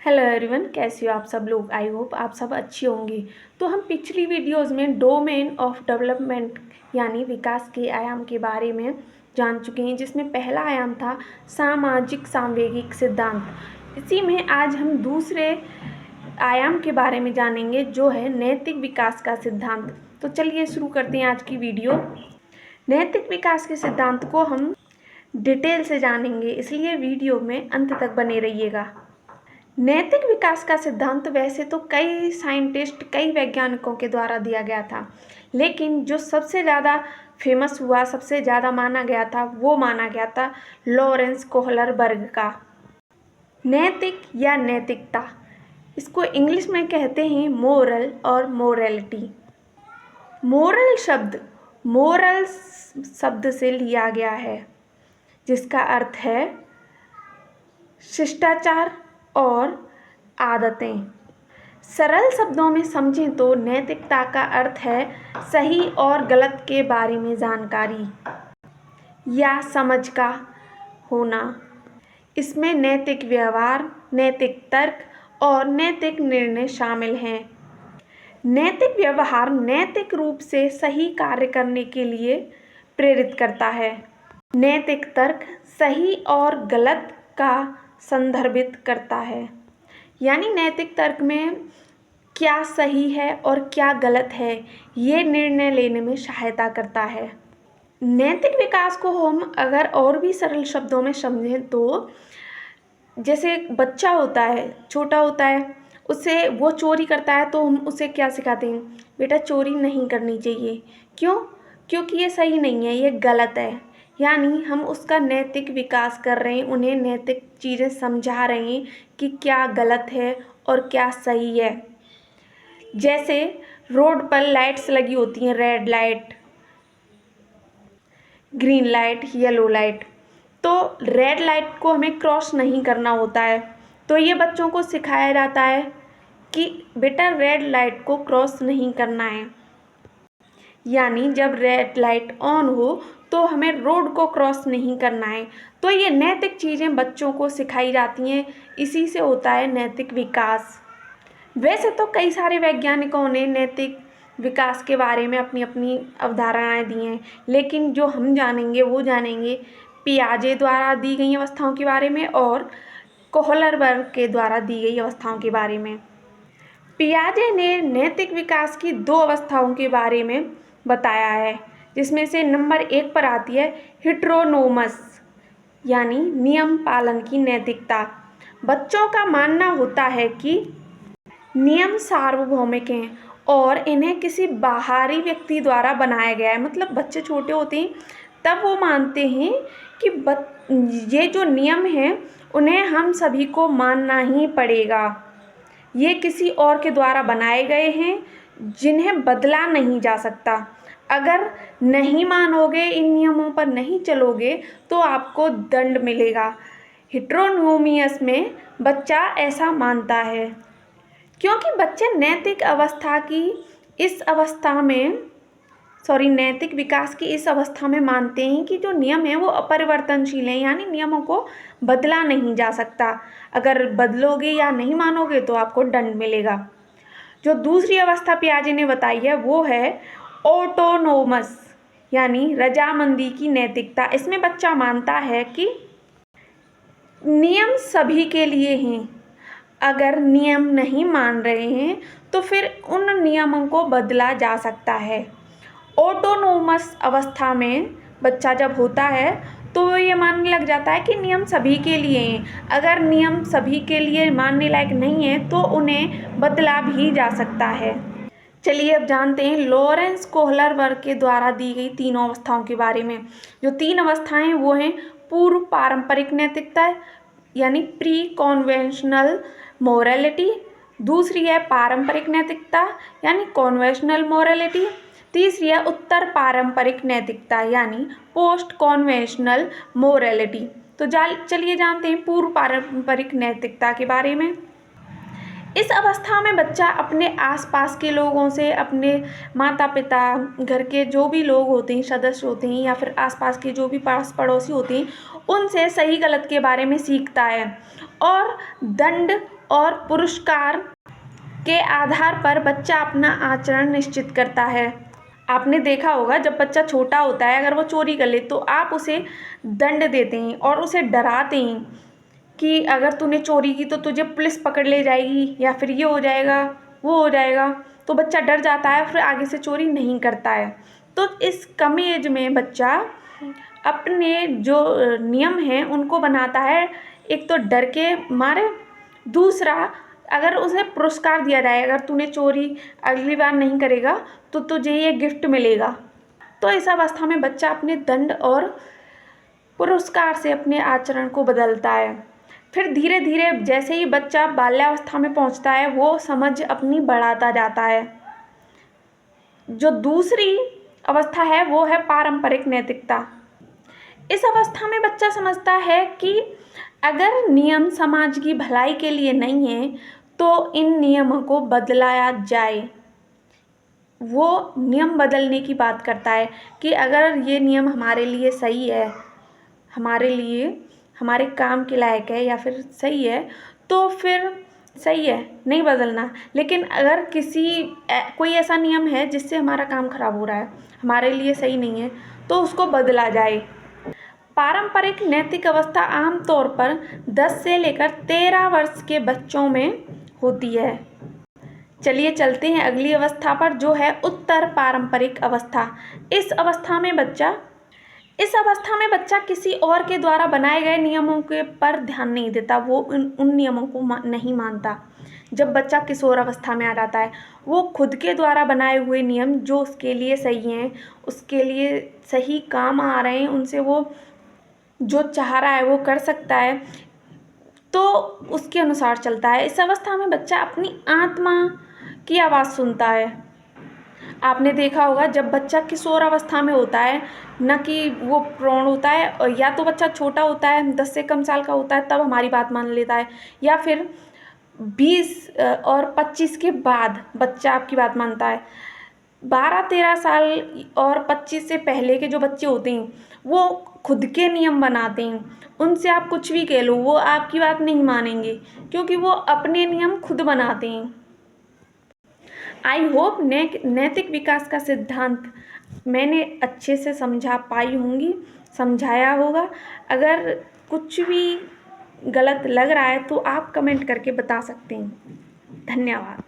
Hello everyone, कैसे हो आप सब लोग। आई होप आप सब अच्छे होंगे। तो हम पिछली वीडियोस में डोमेन ऑफ डेवलपमेंट यानी विकास के आयाम के बारे में जान चुके हैं, जिसमें पहला आयाम था सामाजिक सांवेगिक सिद्धांत। इसी में आज हम दूसरे आयाम के बारे में जानेंगे, जो है नैतिक विकास का सिद्धांत। तो चलिए शुरू करते हैं आज की वीडियो। नैतिक विकास के सिद्धांत को हम डिटेल से जानेंगे, इसलिए वीडियो में अंत तक बने रहिएगा। नैतिक विकास का सिद्धांत वैसे तो कई साइंटिस्ट, कई वैज्ञानिकों के द्वारा दिया गया था, लेकिन जो सबसे ज़्यादा फेमस हुआ, सबसे ज़्यादा माना गया था, वो माना गया था लॉरेंस कोहलरबर्ग का। नैतिक या नैतिकता, इसको इंग्लिश में कहते हैं मोरल और मोरलिटी। मोरल शब्द से लिया गया है, जिसका अर्थ है शिष्टाचार और आदतें। सरल शब्दों में समझें तो नैतिकता का अर्थ है सही और गलत के बारे में जानकारी या समझ का होना। इसमें नैतिक व्यवहार, नैतिक तर्क और नैतिक निर्णय शामिल हैं। नैतिक व्यवहार नैतिक रूप से सही कार्य करने के लिए प्रेरित करता है। नैतिक तर्क सही और गलत का संदर्भित करता है, यानी नैतिक तर्क में क्या सही है और क्या गलत है, ये निर्णय लेने में सहायता करता है। नैतिक विकास को हम अगर और भी सरल शब्दों में समझें तो जैसे बच्चा होता है, छोटा होता है, उससे वो चोरी करता है तो हम उसे क्या सिखाते हैं, बेटा चोरी नहीं करनी चाहिए। क्यों? क्योंकि ये सही नहीं है, ये गलत है। यानी हम उसका नैतिक विकास कर रहे हैं, उन्हें नैतिक चीज़ें समझा रहे हैं कि क्या गलत है और क्या सही है। जैसे रोड पर लाइट्स लगी होती हैं, red light, green light, yellow light. तो रेड लाइट को हमें क्रॉस नहीं करना होता है, तो ये बच्चों को सिखाया जाता है कि बेटा रेड लाइट को क्रॉस नहीं करना है। यानी जब रेड लाइट ऑन हो तो हमें रोड को क्रॉस नहीं करना है। तो ये नैतिक चीज़ें बच्चों को सिखाई जाती हैं, इसी से होता है नैतिक विकास। वैसे तो कई सारे वैज्ञानिकों ने नैतिक विकास के बारे में अपनी अपनी अवधारणाएं दी हैं, लेकिन जो हम जानेंगे वो जानेंगे पियाजे द्वारा दी गई अवस्थाओं के बारे में और कोहलरबर्ग के द्वारा दी गई अवस्थाओं के बारे में। पियाजे ने नैतिक विकास की 2 अवस्थाओं के बारे में बताया है, जिसमें से नंबर 1 पर आती है हिट्रोनोमस यानी नियम पालन की नैतिकता। बच्चों का मानना होता है कि नियम सार्वभौमिक हैं और इन्हें किसी बाहरी व्यक्ति द्वारा बनाया गया है। मतलब बच्चे छोटे होते हैं तब वो मानते हैं कि ये जो नियम हैं उन्हें हम सभी को मानना ही पड़ेगा। ये किसी और के द्वारा बनाए गए हैं, जिन्हें बदला नहीं जा सकता। अगर नहीं मानोगे, इन नियमों पर नहीं चलोगे तो आपको दंड मिलेगा। हिट्रोनोमियस में बच्चा ऐसा मानता है, क्योंकि बच्चे नैतिक विकास की इस अवस्था में मानते हैं कि जो नियम है वो अपरिवर्तनशील है, यानी नियमों को बदला नहीं जा सकता। अगर बदलोगे या नहीं मानोगे तो आपको दंड मिलेगा। जो दूसरी अवस्था पियाजे ने बताई है वो है ऑटोनोमस यानी रजामंदी की नैतिकता। इसमें बच्चा मानता है कि नियम सभी के लिए हैं, अगर नियम नहीं मान रहे हैं तो फिर उन नियमों को बदला जा सकता है। ऑटोनोमस अवस्था में बच्चा जब होता है तो वो ये मानने लग जाता है कि नियम सभी के लिए हैं। अगर नियम सभी के लिए मानने लायक नहीं है तो उन्हें बदला भी जा सकता है। चलिए अब जानते हैं लॉरेंस कोहलरबर्ग के द्वारा दी गई 3 अवस्थाओं के बारे में। जो 3 अवस्थाएं वो हैं पूर्व पारंपरिक नैतिकता यानी प्री कॉन्वेंशनल मोरालिटी, दूसरी है पारंपरिक नैतिकता यानी कॉन्वेंशनल मोरालिटी, तीसरी है उत्तर पारंपरिक नैतिकता यानी पोस्ट कॉन्वेंशनल मोरालिटी। तो चलिए जानते हैं पूर्व पारंपरिक नैतिकता के बारे में। इस अवस्था में बच्चा अपने आसपास के लोगों से, अपने माता पिता, घर के जो भी लोग होते हैं, सदस्य होते हैं, या फिर आसपास के जो भी पास पड़ोसी होते हैं, उनसे सही गलत के बारे में सीखता है और दंड और पुरस्कार के आधार पर बच्चा अपना आचरण निश्चित करता है। आपने देखा होगा जब बच्चा छोटा होता है, अगर वो चोरी कर ले तो आप उसे दंड देते हैं और उसे डराते हैं कि अगर तूने चोरी की तो तुझे पुलिस पकड़ ले जाएगी, या फिर ये हो जाएगा वो हो जाएगा। तो बच्चा डर जाता है, फिर आगे से चोरी नहीं करता है। तो इस कम एज में बच्चा अपने जो नियम हैं उनको बनाता है, एक तो डर के मारे, दूसरा अगर उसे पुरस्कार दिया जाए, अगर तूने चोरी अगली बार नहीं करेगा तो तुझे ये गिफ्ट मिलेगा। तो इस अवस्था में बच्चा अपने दंड और पुरस्कार से अपने आचरण को बदलता है। फिर धीरे धीरे जैसे ही बच्चा बाल्यावस्था में पहुंचता है, वो समझ अपनी बढ़ाता जाता है। जो दूसरी अवस्था है वो है पारंपरिक नैतिकता। इस अवस्था में बच्चा समझता है कि अगर नियम समाज की भलाई के लिए नहीं है तो इन नियमों को बदलाया जाए। वो नियम बदलने की बात करता है कि अगर ये नियम हमारे लिए सही है, हमारे लिए हमारे काम के लायक है या फिर सही है, तो फिर सही है, नहीं बदलना। लेकिन अगर कोई ऐसा नियम है जिससे हमारा काम खराब हो रहा है, हमारे लिए सही नहीं है, तो उसको बदला जाए। पारंपरिक नैतिक अवस्था आमतौर पर 10 से लेकर 13 वर्ष के बच्चों में होती है। चलिए चलते हैं अगली अवस्था पर, जो है उत्तर पारंपरिक अवस्था। इस अवस्था में बच्चा किसी और के द्वारा बनाए गए नियमों के पर ध्यान नहीं देता, वो उन नियमों को नहीं मानता। जब बच्चा किशोर अवस्था में आ जाता है, वो खुद के द्वारा बनाए हुए नियम जो उसके लिए सही हैं, उसके लिए सही काम आ रहे हैं, उनसे वो जो चाह रहा है वो कर सकता है, तो उसके अनुसार चलता है। इस अवस्था में बच्चा अपनी आत्मा की आवाज़ सुनता है। आपने देखा होगा जब बच्चा किशोर अवस्था में होता है, न कि वो प्रौढ़ होता है, और या तो बच्चा छोटा होता है, 10 से कम साल का होता है, तब हमारी बात मान लेता है, या फिर 20 और 25 के बाद बच्चा आपकी बात मानता है। 12-13 साल और 25 से पहले के जो बच्चे होते हैं वो खुद के नियम बनाते हैं। उनसे आप कुछ भी कह लो, वो आपकी बात नहीं मानेंगे, क्योंकि वो अपने नियम खुद बनाते हैं। आई होप नैतिक विकास का सिद्धांत मैंने अच्छे से समझाया होगा। अगर कुछ भी गलत लग रहा है तो आप कमेंट करके बता सकते हैं। धन्यवाद।